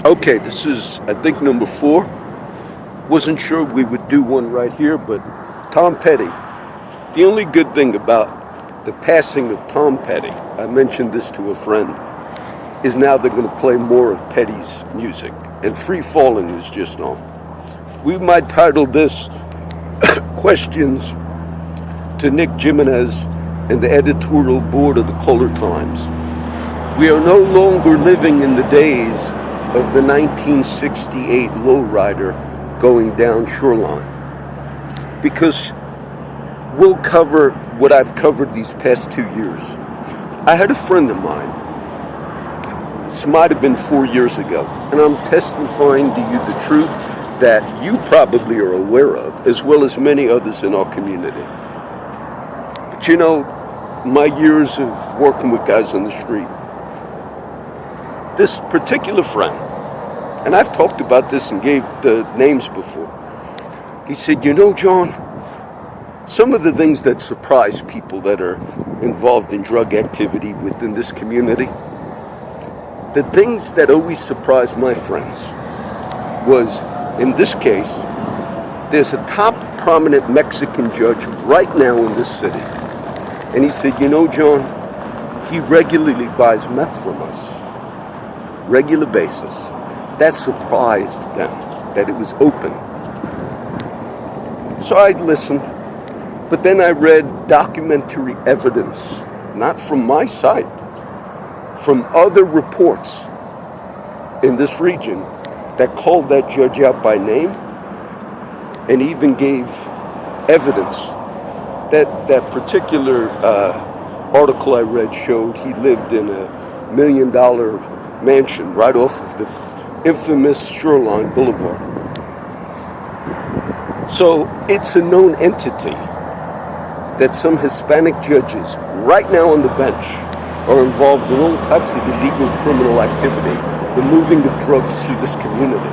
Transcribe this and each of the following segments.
Okay, this is, I think, number 4. Wasn't sure we would do one right here, but Tom Petty. The only good thing about the passing of Tom Petty, I mentioned this to a friend, is now they're going to play more of Petty's music, and Free Fallin' is just on. We might title this Questions to Nick Jiminez and the editorial board of the Color Times. We are no longer living in the days of the 1968 lowrider going down shoreline, because we'll cover what I've covered these past 2 years. I had a friend of mine, this might have been 4 years ago, and I'm testifying to you the truth that you probably are aware of, as well as many others in our community. But you know, my years of working with guys on the street, this particular friend, and I've talked about this and gave the names before, he said, you know, John, some of the things that surprise people that are involved in drug activity within this community, the things that always surprised my friends was, in this case, there's a top prominent Mexican judge right now in this city. And he said, you know, John, he regularly buys meth from us. Regular basis. That surprised them, that it was open. So I listened, but then I read documentary evidence, not from my site, from other reports in this region that called that judge out by name and even gave evidence that that particular article I read showed he lived in a $1 million mansion right off of the infamous Shoreline Boulevard. So it's a known entity that some Hispanic judges right now on the bench are involved in all types of illegal criminal activity, the moving of drugs through this community.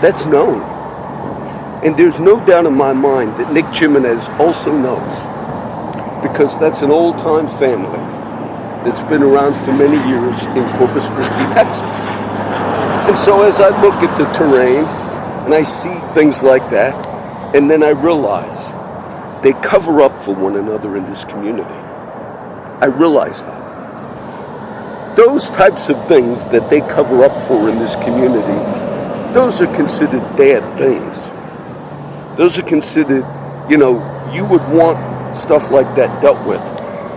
That's known. And there's no doubt in my mind that Nick Jiminez also knows, because that's an old-time family that's been around for many years in Corpus Christi, Texas. And so as I look at the terrain and I see things like that, and then I realize they cover up for one another in this community. I realize that. Those types of things that they cover up for in this community, those are considered bad things. Those are considered, you know, you would want stuff like that dealt with,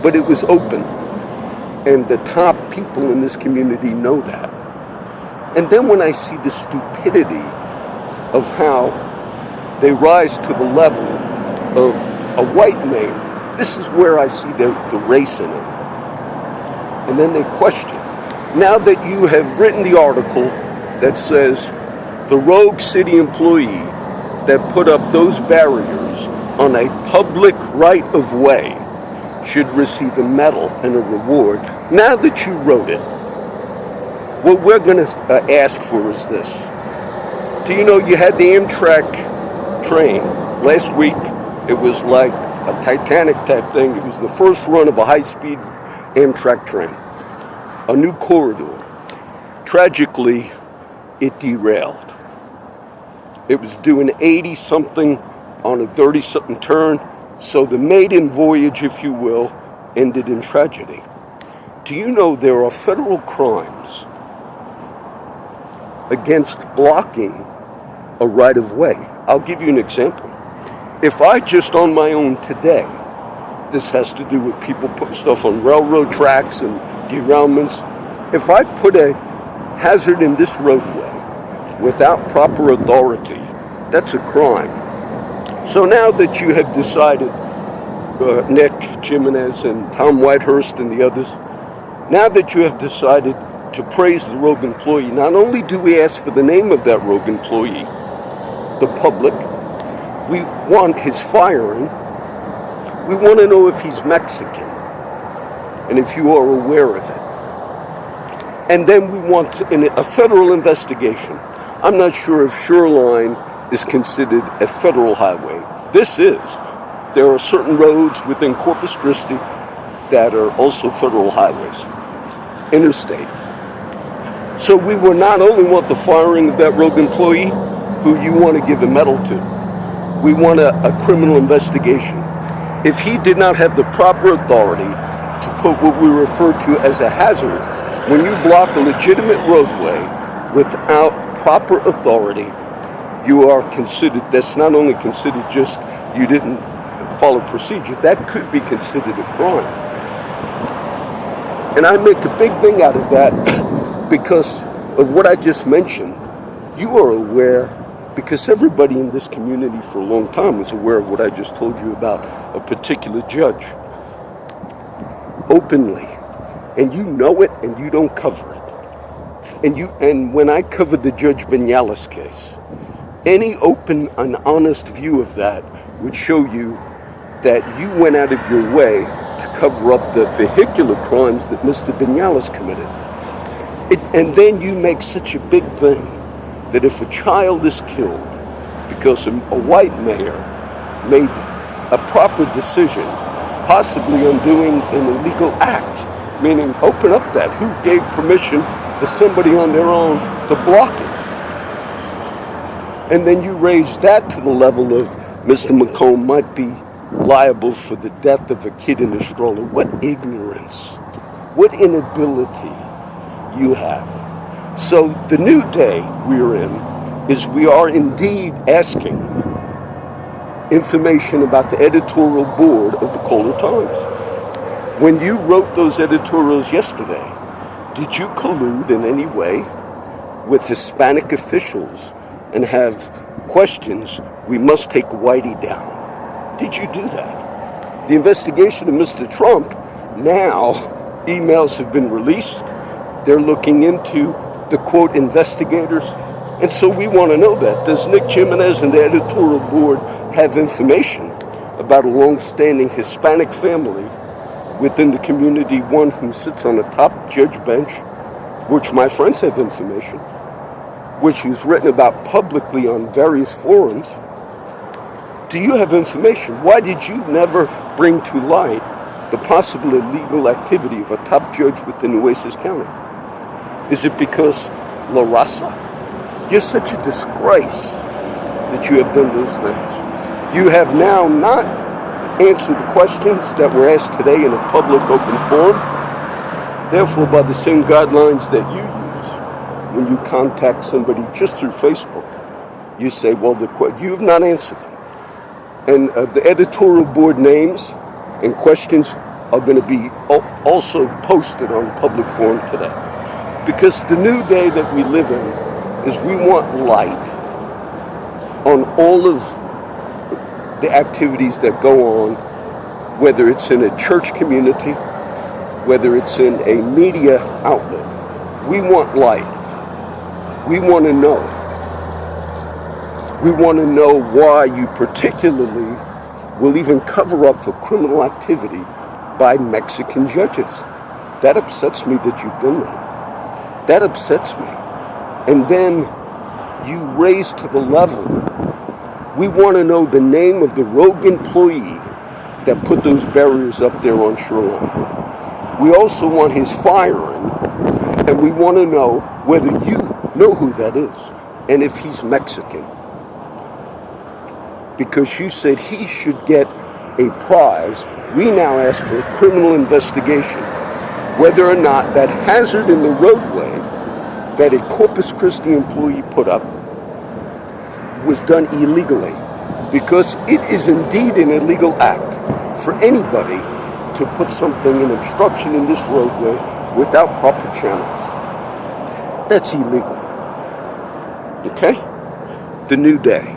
but it was open. And the top people in this community know that. And then when I see the stupidity of how they rise to the level of a white man, this is where I see the race in it. And then they question. Now that you have written the article that says the rogue city employee that put up those barriers on a public right-of-way should receive a medal and a reward. Now that you wrote it, what we're going to ask for is this. Do you know you had the Amtrak train last week? It was like a Titanic type thing. It was the first run of a high-speed Amtrak train, a new corridor. Tragically, it derailed. It was doing 80-something on a 30-something turn, so the maiden voyage, if you will, ended in tragedy. Do you know there are federal crimes against blocking a right-of-way? I'll give you an example. If I just on my own today, this has to do with people putting stuff on railroad tracks and derailments. If I put a hazard in this roadway without proper authority, that's a crime. So now that you have decided, Nick Jiminez and Tom Whitehurst and the others, now that you have decided to praise the rogue employee, not only do we ask for the name of that rogue employee, the public, we want his firing. We want to know if he's Mexican and if you are aware of it. And then we want a federal investigation. I'm not sure if Shoreline is considered a federal highway. This is. There are certain roads within Corpus Christi that are also federal highways, interstate. So we will not only want the firing of that rogue employee, who you want to give a medal to, we want a criminal investigation. If he did not have the proper authority to put what we refer to as a hazard, when you block a legitimate roadway without proper authority, you are considered, that's not only considered just you didn't follow procedure, that could be considered a crime. And I make a big thing out of that because of what I just mentioned. You are aware, because everybody in this community for a long time was aware of what I just told you about a particular judge, openly. And you know it and you don't cover it. And when I covered the Judge Vinales case, any open and honest view of that would show you that you went out of your way to cover up the vehicular crimes that Mr. Vinales committed. And then you make such a big thing that if a child is killed because a white mayor made a proper decision, possibly undoing an illegal act, meaning open up that, who gave permission for somebody on their own to block it? And then you raise that to the level of Mr. McComb might be liable for the death of a kid in a stroller. What ignorance, what inability you have. So the new day we're in is we are indeed asking information about the editorial board of the Kohler Times. When you wrote those editorials yesterday, did you collude in any way with Hispanic officials and have questions, we must take Whitey down? Did you do that? The investigation of Mr. Trump, now emails have been released. They're looking into the quote investigators. And so we want to know that. Does Nick Jiminez and the editorial board have information about a long-standing Hispanic family within the community, one who sits on the top judge bench, which my friends have information, which is written about publicly on various forums? Do you have information? Why did you never bring to light the possible illegal activity of a top judge within Nueces County? Is it because La Raza? You're such a disgrace that you have done those things. You have now not answered the questions that were asked today in a public open forum. Therefore, by the same guidelines that you use when you contact somebody just through Facebook, you say, well, you have not answered them. And the editorial board names and questions are going to be also posted on public forum today. Because the new day that we live in is we want light on all of the activities that go on, whether it's in a church community, whether it's in a media outlet. We want light. We want to know. We want to know why you particularly will even cover up for criminal activity by Mexican judges. That upsets me that you've done that. That upsets me. And then you raise to the level, we want to know the name of the rogue employee that put those barriers up there on Shoreline. We also want his firing, and we want to know whether you know who that is, and if he's Mexican. Because you said he should get a prize, we now ask for a criminal investigation, whether or not that hazard in the roadway that a Corpus Christi employee put up was done illegally. Because it is indeed an illegal act for anybody to put something, an obstruction in this roadway without proper channels. That's illegal. Okay? The new day.